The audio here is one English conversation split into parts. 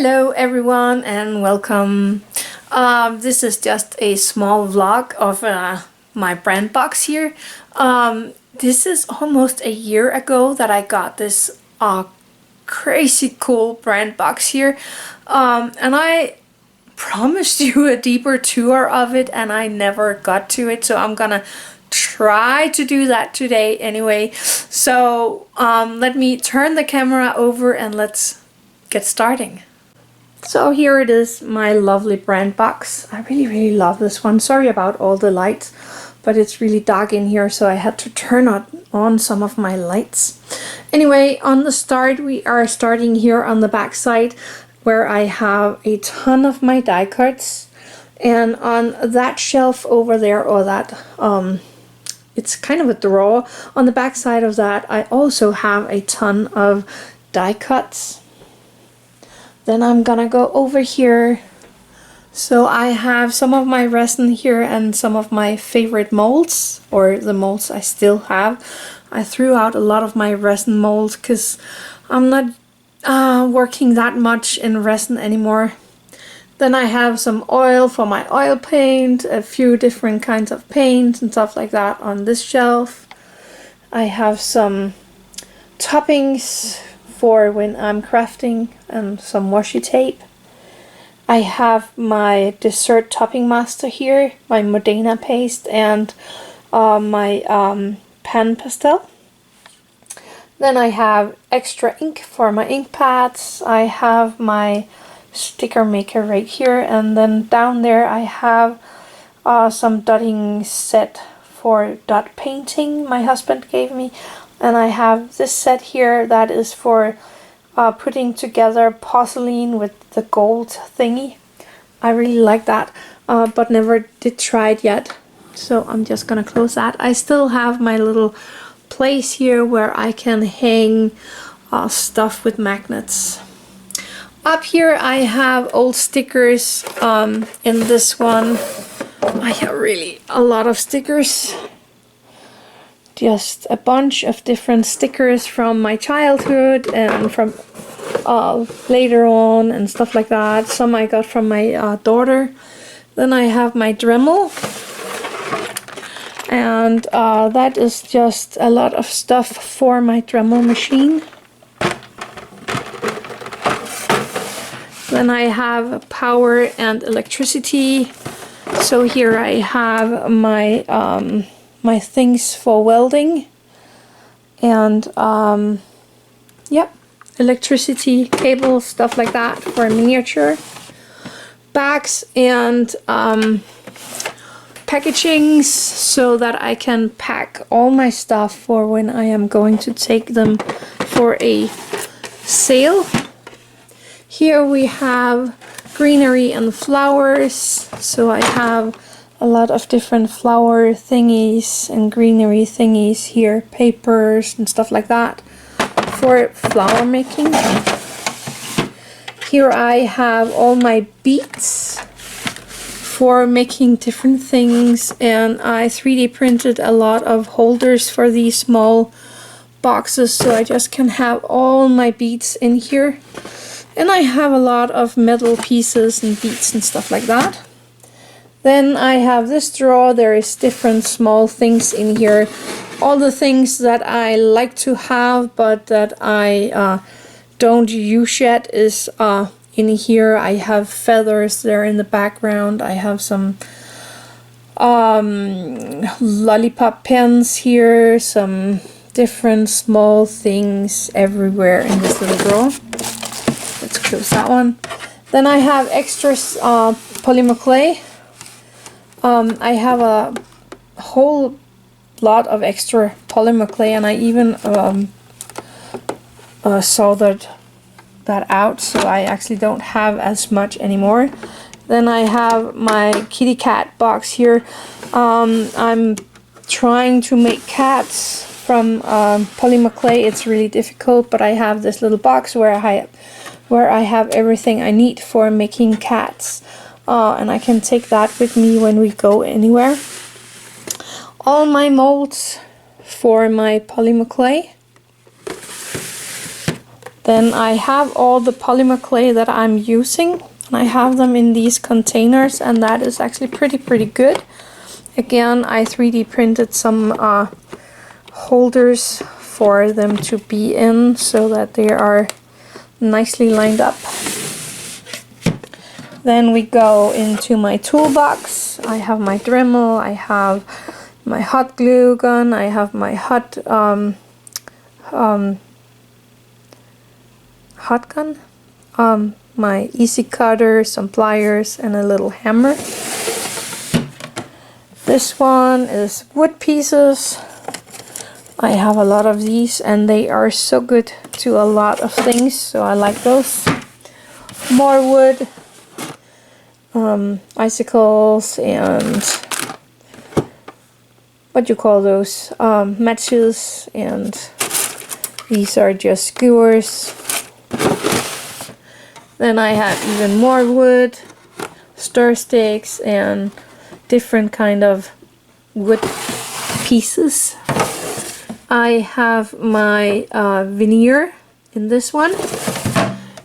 Hello everyone and welcome. This is just a small vlog of my brand box here. This is almost a year ago that I got this crazy cool brand box here. And I promised you a deeper tour of it and I never got to it, so I'm gonna try to do that today anyway. So let me turn the camera over and let's get starting. So here it is, my lovely brand box. I really love this one. Sorry about all the lights, but it's really dark in here, so I had to turn on some of my lights. Anyway, on the start, we are starting here on the back side where I have a ton of my die cuts, and on that shelf over there, or that it's kind of a drawer on the back side of that, I also have a ton of die cuts. Then I'm gonna go over here. So I have some of my resin here and some of my favorite molds, or the molds I still have. I threw out a lot of my resin molds because I'm not working that much in resin anymore. Then I have some oil for my oil paint, a few different kinds of paints and stuff like that on this shelf. I have some toppings for when I'm crafting and some washi tape. I have my dessert topping master here, my Modena paste, and my pan pastel. Then I have extra ink for my ink pads. I have my sticker maker right here, and then down there I have some dotting set for dot painting my husband gave me. And I have this set here that is for putting together porcelain with the gold thingy. I really like that, but never did try it yet. So I'm just gonna close that. I still have my little place here where I can hang stuff with magnets. Up here I have old stickers. In this one I have really a lot of stickers. Just a bunch of different stickers from my childhood and from later on and stuff like that. Some I got from my daughter. Then I have my Dremel, and that is just a lot of stuff for my Dremel machine. Then I have power and electricity. So here I have my my things for welding, and yep, electricity cables, stuff like that for miniature bags, and packagings so that I can pack all my stuff for when I am going to take them for a sale. Here we have greenery and flowers, so I have a lot of different flower thingies and greenery thingies here, papers and stuff like that for flower making. Here I have all my beads for making different things, and I 3D printed a lot of holders for these small boxes, so I just can have all my beads in here. And I have a lot of metal pieces and beads and stuff like that. Then I have this drawer. There is different small things in here. All the things that I like to have but that I don't use yet is in here. I have feathers there in the background. I have some lollipop pens here. Some different small things everywhere in this little drawer. Let's close that one. Then I have extras polymer clay. I have a whole lot of extra polymer clay, and I even soldered that out, so I actually don't have as much anymore. Then I have my kitty cat box here. I'm trying to make cats from polymer clay. It's really difficult, but I have this little box where I have everything I need for making cats. And I can take that with me when we go anywhere. All my molds for my polymer clay. Then I have all the polymer clay that I'm using, and I have them in these containers, and that is actually pretty good. Again, I 3D printed some holders for them to be in so that they are nicely lined up. Then we go into my toolbox. I have my Dremel, I have my hot glue gun, I have my hot gun, my easy cutter, some pliers, and a little hammer. This one is wood pieces. I have a lot of these, and they are so good to a lot of things, so I like those. More wood, icicles, and what do you call those, matches, and these are just skewers. Then I have even more wood, stir sticks, and different kind of wood pieces. I have my veneer in this one.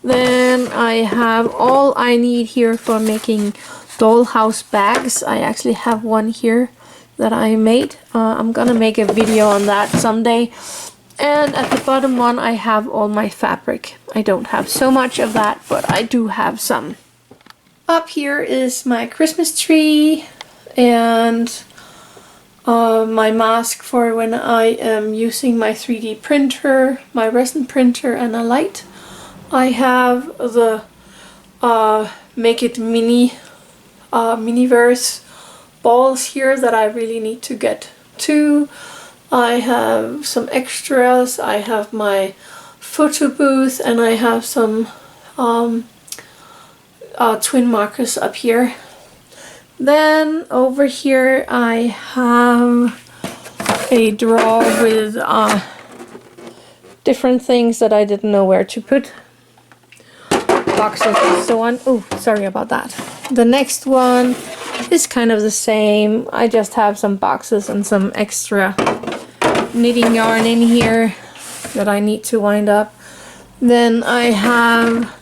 Then I have all I need here for making dollhouse bags. I actually have one here that I made. I'm gonna make a video on that someday. And at the bottom one I have all my fabric. I don't have so much of that, but I do have some. Up here is my Christmas tree and my mask for when I am using my 3D printer, my resin printer, and a light. I have the Make It Mini Miniverse balls here that I really need to get to. I have some extras. I have my photo booth, and I have some twin markers up here. Then over here I have a drawer with different things that I didn't know where to put. Boxes and so on. Oh, sorry about that. The next one is kind of the same. I just have some boxes and some extra knitting yarn in here that I need to wind up. Then I have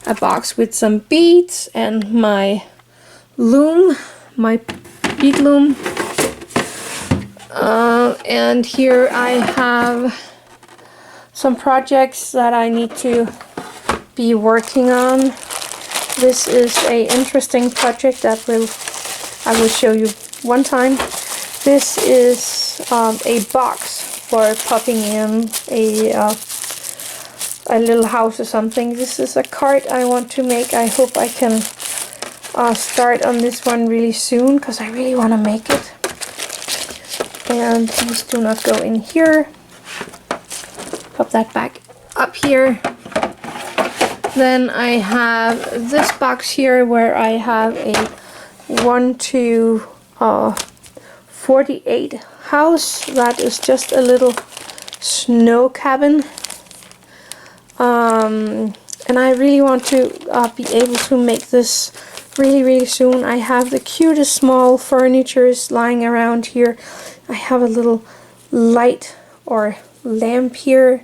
a box with some beads and my loom, my bead loom. And here I have some projects that I need to be working on. This is a interesting project that I will show you one time. This is a box for popping in a little house or something. This is a cart I want to make. I hope I can start on this one really soon, because I really want to make it. And these do not go in here. Pop that back up here. Then I have this box here where I have a 1 to 48 house. That is just a little snow cabin. And I really want to be able to make this really soon. I have the cutest small furnitures lying around here. I have a little light or lamp here,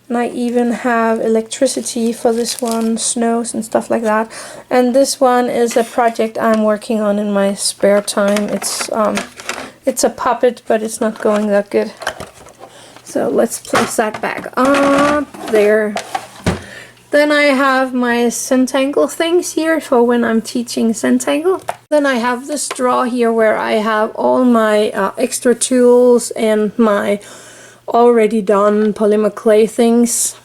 and I even have electricity for this one, snows and stuff like that. And this one is a project I'm working on in my spare time. It's a puppet, but it's not going that good. So let's place that back up there. Then I have my Centangle things here for when I'm teaching Centangle. Then I have this drawer here where I have all my extra tools and my already done polymer clay things.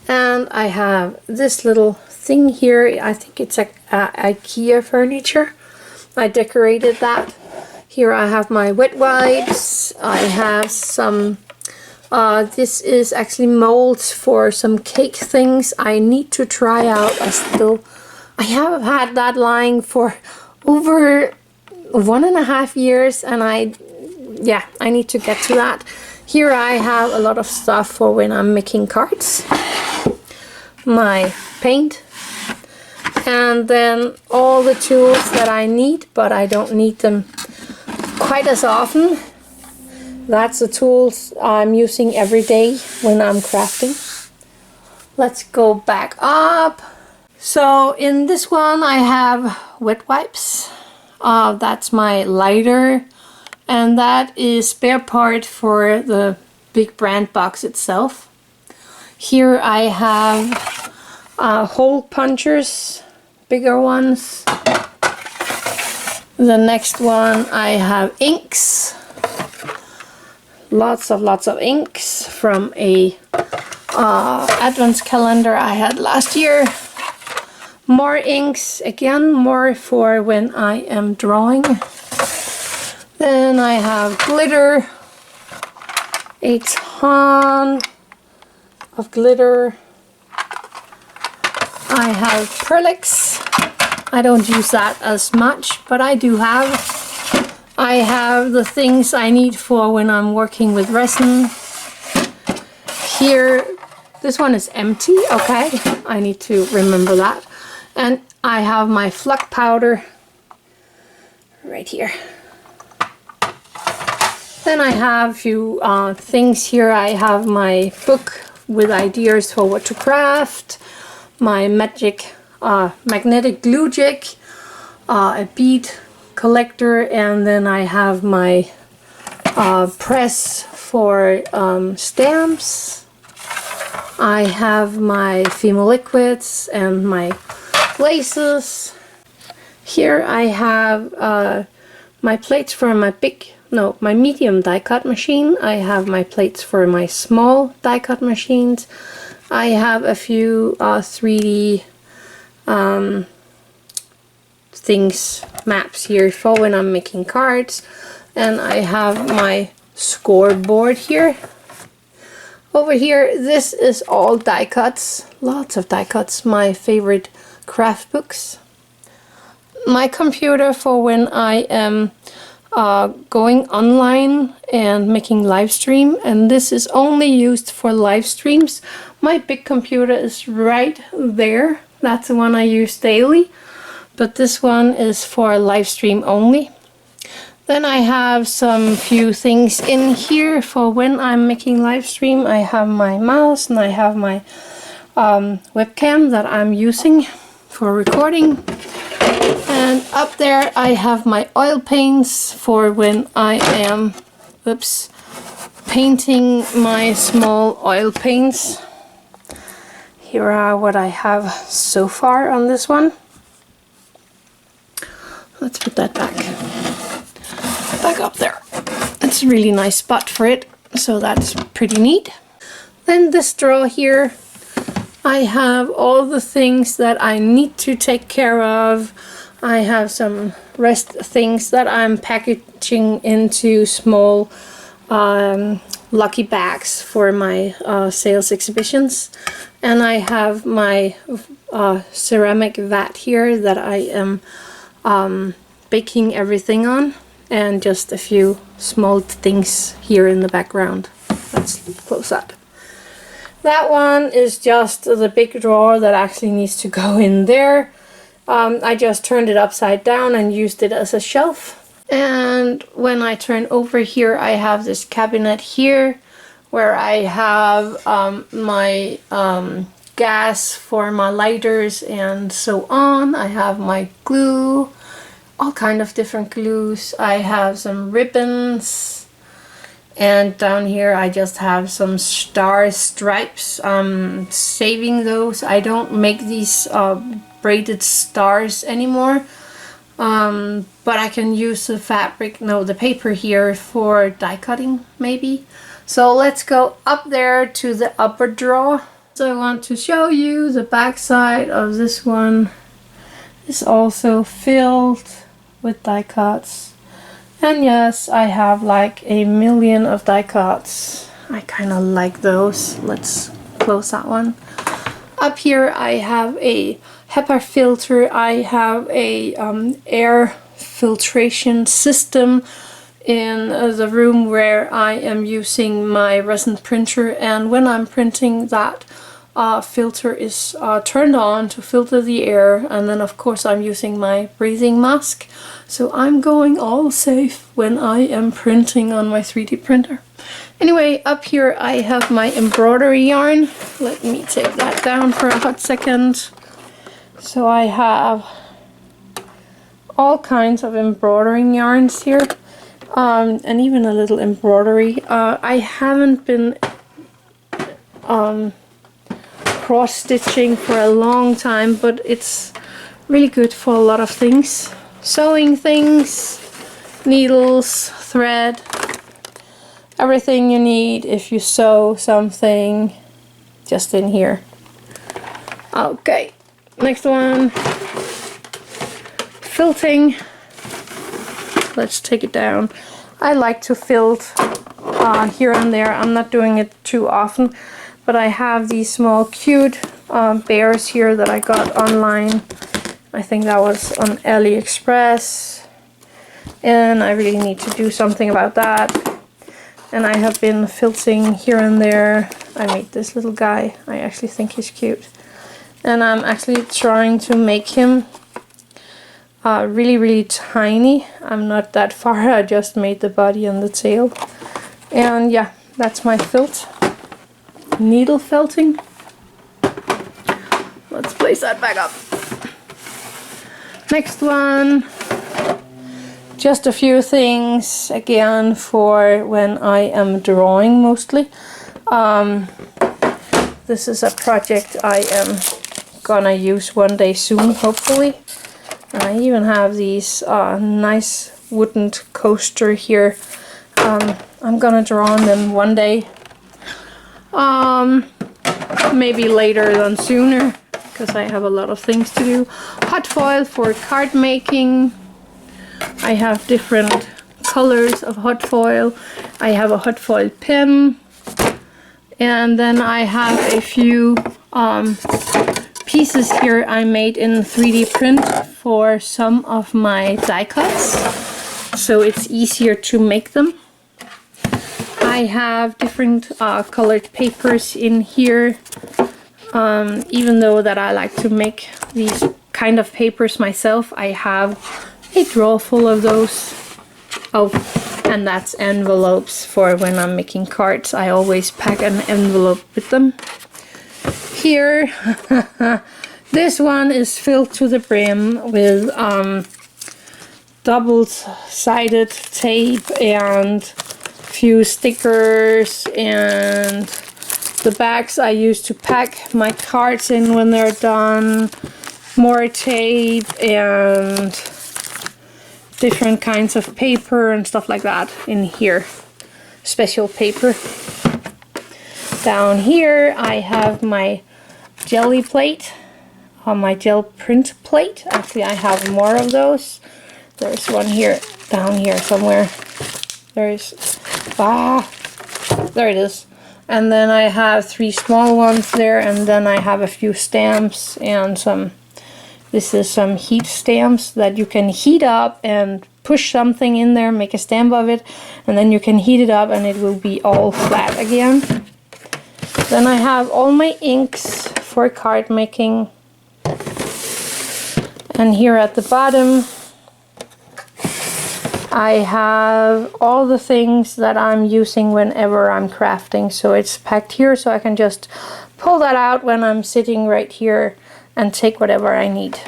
And I have this little thing here. I think it's a IKEA furniture. I decorated that. Here I have my wet wipes. I have some this is actually molds for some cake things I need to try out. I have had that lying for over 1.5 years, and I need to get to that. Here I have a lot of stuff for when I'm making cards. My paint. And then all the tools that I need, but I don't need them quite as often. That's the tools I'm using every day when I'm crafting. Let's go back up. So in this one I have wet wipes. That's my lighter, and that is spare part for the big brand box itself. Here I have hole punchers, bigger ones. The next one I have inks. Lots of inks from a advent calendar I had last year. More inks, again, more for when I am drawing. Then I have glitter, a ton of glitter. I have Perlix. I don't use that as much, but I do have. I have the things I need for when I'm working with resin. Here, this one is empty, okay, I need to remember that. And I have my flux powder right here. Then I have a few things here. I have my book with ideas for what to craft, my magnetic glue jig, a bead collector, and then I have my press for stamps. I have my Fimo liquids and my laces. Here I have my plates for my my medium die cut machine. I have my plates for my small die cut machines. I have a few 3D maps here for when I'm making cards. And I have my scoreboard here. Over here, this is all die cuts, lots of die cuts, my favorite craft books. My computer for when I am going online and making live stream, and this is only used for live streams. My big computer is right there, that's the one I use daily, but this one is for live stream only. Then I have some few things in here for when I'm making live stream. I have my mouse and I have my webcam that I'm using for recording. And up there I have my oil paints for when I am painting my small oil paints. Here are what I have so far on this one. Let's put that back up there. It's a really nice spot for it, so that's pretty neat. Then this drawer here, I have all the things that I need to take care of. I have some rest things that I'm packaging into small lucky bags for my sales exhibitions. And I have my ceramic vat here that I am baking everything on. And just a few small things here in the background. Let's close that. That one is just the big drawer that actually needs to go in there. I just turned it upside down and used it as a shelf. And when I turn over here, I have this cabinet here where I have my gas for my lighters and so on. I have my glue, all kind of different glues. I have some ribbons, and down here I just have some star stripes. I'm saving those. I don't make these braided stars anymore, but I can use the the paper here for die cutting maybe. So let's go up there to the upper drawer. So I want to show you the back side of this one. It's also filled with die cuts, and yes, I have like a million of die cuts. I kind of like those. Let's close that one. Up here I have a HEPA filter. I have a air filtration system in the room where I am using my resin printer, and when I'm printing that filter is turned on to filter the air, and then of course I'm using my breathing mask, so I'm going all safe when I am printing on my 3D printer. Anyway, up here I have my embroidery yarn. Let me take that down for a hot second. So I have all kinds of embroidering yarns here, and even a little embroidery. I haven't been cross-stitching for a long time, but it's really good for a lot of things. Sewing things, needles, thread, everything you need if you sew something, just in here. Okay, next one. Felting. Let's take it down. I like to felt here and there. I'm not doing it too often, but I have these small cute bears here that I got online. I think that was on AliExpress, and I really need to do something about that. And I have been felting here and there. I made this little guy. I actually think he's cute, and I'm actually trying to make him really tiny. I'm not that far. I just made the body and the tail, and yeah, that's my felt. Needle felting. Let's place that back up. Next one, just a few things again for when I am drawing mostly. This is a project I am gonna use one day soon, hopefully. And I even have these nice wooden coaster here. I'm gonna draw on them one day. Maybe later than sooner, because I have a lot of things to do. Hot foil for card making. I have different colors of hot foil. I have a hot foil pen, and then I have a few pieces here I made in 3D print for some of my die cuts, so it's easier to make them. I have different colored papers in here, even though that I like to make these kind of papers myself. I have a drawer full of those. Oh, and that's envelopes for when I'm making cards. I always pack an envelope with them. Here, this one is filled to the brim with double-sided tape and few stickers, and the bags I use to pack my cards in when they're done, more tape and different kinds of paper and stuff like that in here, special paper. Down here I have my jelly plate, my gel print plate. Actually, I have more of those. There's one here, down here somewhere. There it is. And then I have 3 small ones there, and then I have a few stamps and this is some heat stamps that you can heat up and push something in there, make a stamp of it, and then you can heat it up and it will be all flat again. Then I have all my inks for card making. And here at the bottom I have all the things that I'm using whenever I'm crafting. So it's packed here, so I can just pull that out when I'm sitting right here and take whatever I need.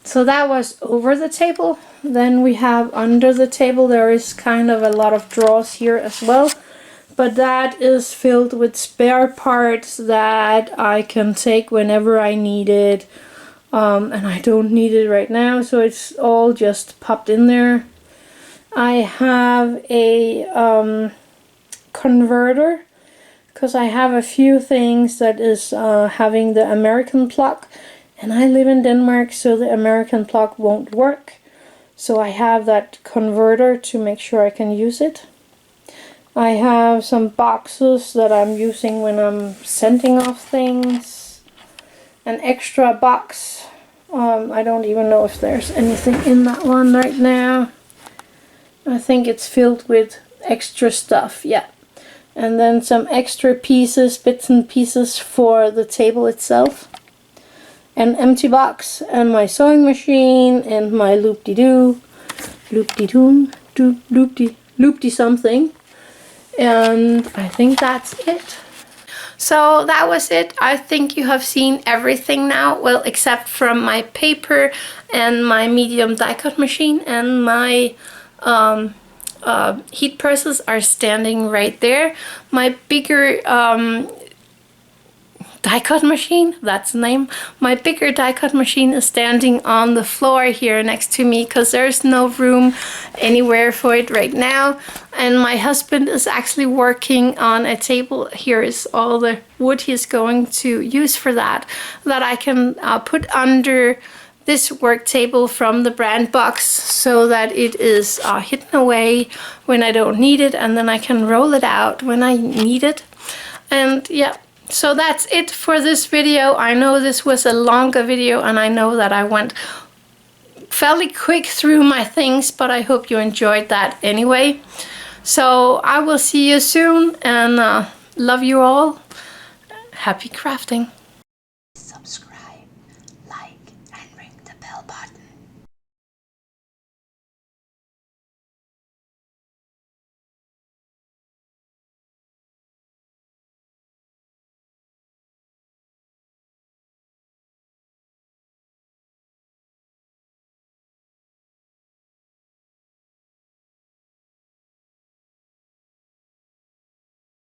So that was over the table. Then we have under the table, there is kind of a lot of drawers here as well. But that is filled with spare parts that I can take whenever I need it. And I don't need it right now, so it's all just popped in there. I have a converter, because I have a few things that is having the American plug, and I live in Denmark, so the American plug won't work. So I have that converter to make sure I can use it. I have some boxes that I'm using when I'm sending off things. An extra box. I don't even know if there's anything in that one right now. I think it's filled with extra stuff, yeah. And then some extra pieces, bits and pieces for the table itself. An empty box and my sewing machine and my loop-de-doo, loop-de-doo, loop-de something. And I think that's it. So that was it. I think you have seen everything now, well, except from my paper and my medium die cut machine, and my heat presses are standing right there. My bigger die cut machine, that's the name. My bigger die cut machine is standing on the floor here next to me because there's no room anywhere for it right now. And my husband is actually working on a table. Here is all the wood he's going to use for that I can put under this work table from the brand box so that it is hidden away when I don't need it, and then I can roll it out when I need it. And yeah. So that's it for this video. I know this was a longer video, and I know that I went fairly quick through my things, but I hope you enjoyed that anyway. So I will see you soon, and love you all. Happy crafting.